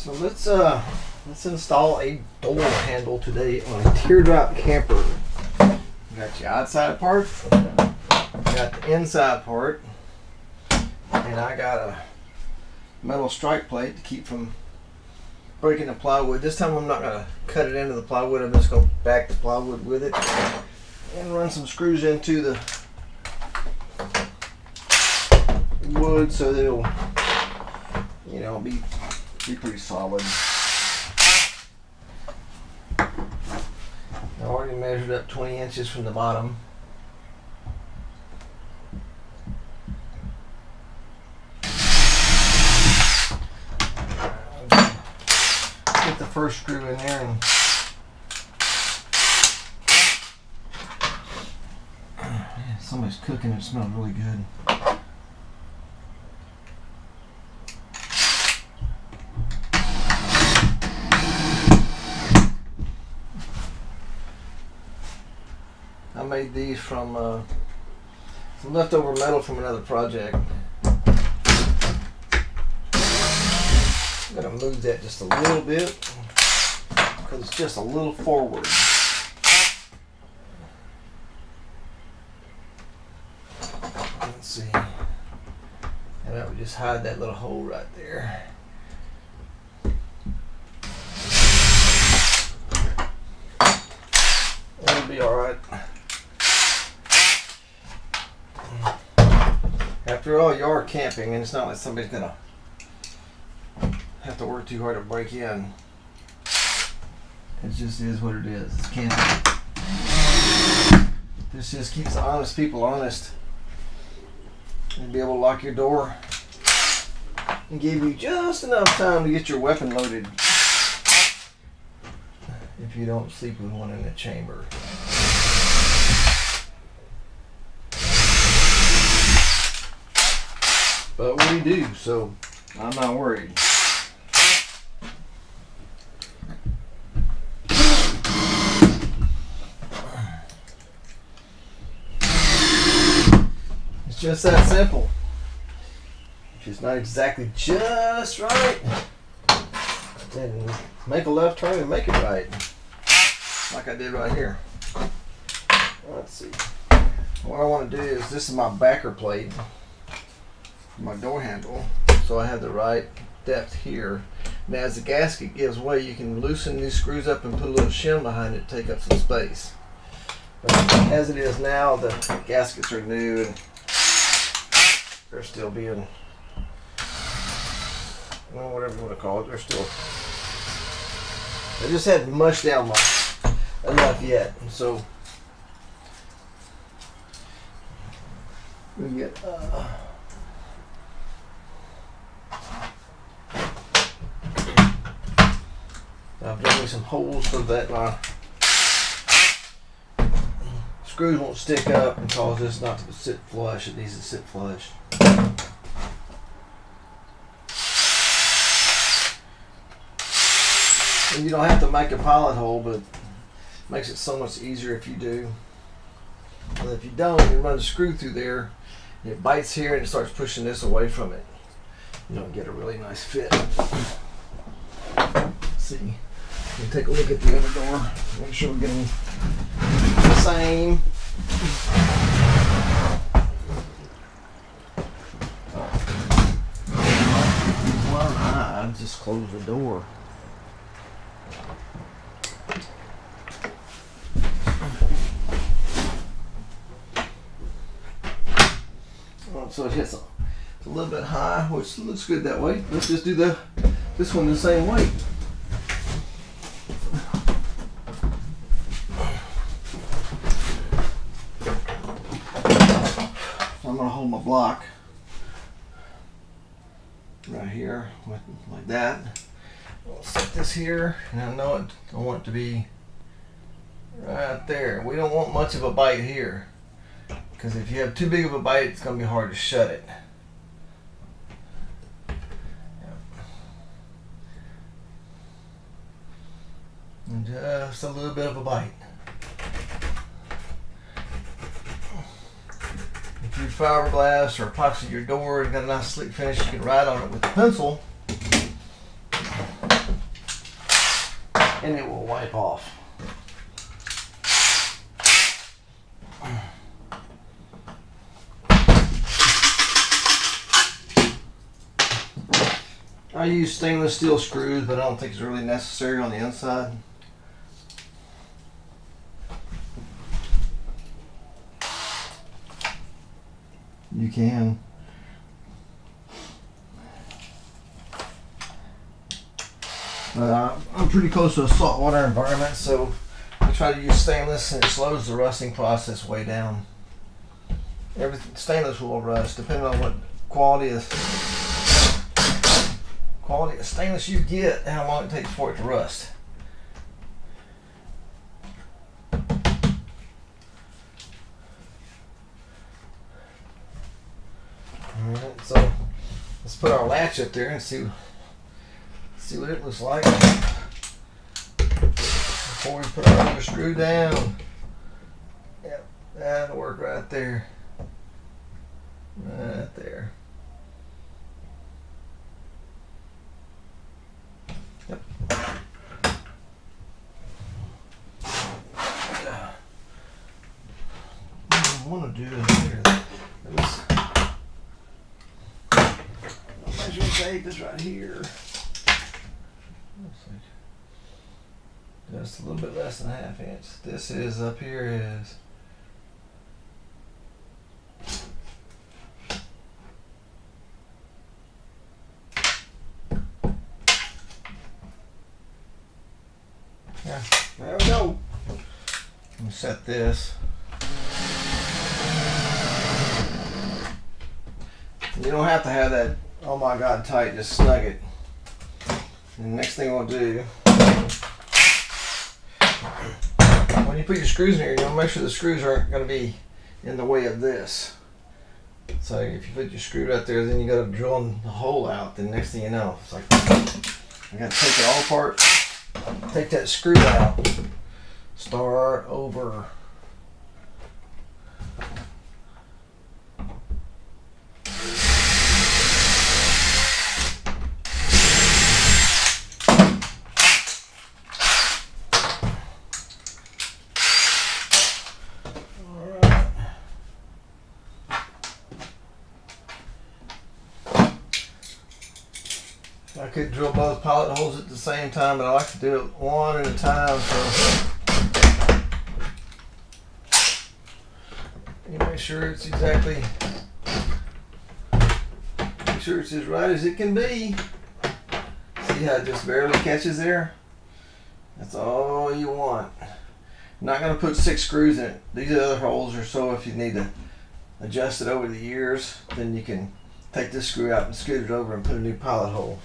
So let's install a door handle today on a teardrop camper. You got your outside part, got the inside part, and I got a metal strike plate to keep from breaking the plywood. This time I'm not gonna cut it into the plywood. I'm just gonna back the plywood with it and run some screws into the wood so that it'll, be pretty solid. I already measured up 20 inches from the bottom. Get the first screw in there and somebody's cooking. It smells really good. I made these from some leftover metal from another project. I'm going to move that just a little bit because it's just a little forward. Let's see. And that would just hide that little hole right there. It'll be alright. After all, you are camping, and it's not like somebody's gonna have to work too hard to break in. It just is what it is. It's camping. This just keeps the honest people honest. And be able to lock your door and give you just enough time to get your weapon loaded if you don't sleep with one in the chamber. But we do, so I'm not worried. It's just that simple. If it's not exactly just right, then make a left turn and make it right. Like I did right here. Let's see. What I want to do is, this is my backer plate, my door handle, so I have the right depth here. Now as the gasket gives way, you can loosen these screws up and put a little shim behind it to take up some space. But as it is now, the gaskets are new and they're still being, well, whatever you want to call it, they just hadn't mushed down enough yet. And so we get I've done me some holes so that my screws won't stick up and cause this not to sit flush. It needs to sit flush. And you don't have to make a pilot hole, but it makes it so much easier if you do. And if you don't, you run the screw through there, and it bites here and it starts pushing this away from it. You don't get a really nice fit. Let's see. We'll take a look at the other door. Make sure we're getting the same. Why not just close the door? So it hits a little bit high, which looks good that way. Let's just do this one the same way. I'm going to hold my block right here like that. I'll set this here, and I want it to be right there. We don't want much of a bite here, because if you have too big of a bite, it's going to be hard to shut it. And just a little bit of a bite. If you fiberglass or epoxy your door and got a nice slick finish, you can write on it with a pencil. and it will wipe off. I use stainless steel screws, but I don't think it's really necessary on the inside. You can. But I'm pretty close to a saltwater environment, so I try to use stainless, and it slows the rusting process way down. Everything stainless will rust, depending on what quality of stainless you get, and how long it takes for it to rust. Alright, so let's put our latch up there and see what it looks like before we put our other screw down. Yep, that'll work right there. Right there. Yep. What I want to do is here. Measuring tape is right here. Just a little bit less than a ½ inch. This is up here is yeah, there we go. I'm gonna set this. You don't have to have that, oh my God, tight, just snug it. And the next thing we'll do, when you put your screws in here, you want to make sure the screws aren't going to be in the way of this. So if you put your screw right there, then you got to drill the hole out. Then next thing you know, it's like, I got to take it all apart, take that screw out, start over. I could drill both pilot holes at the same time, but I like to do it one at a time. So you make sure it's exactly, make sure it's as right as it can be. See how it just barely catches there? That's all you want. I'm not going to put 6 screws in it. These other holes are so if you need to adjust it over the years, then you can take this screw out and scoot it over and put a new pilot hole.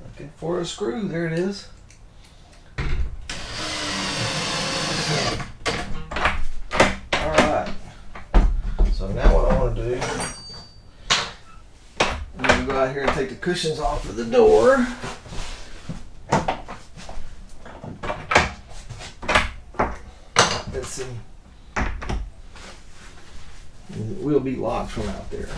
Looking for a screw, there it is. So now what I want to do, I'm going to go out here and take the cushions off of the door. Let's see. It will be locked from out there.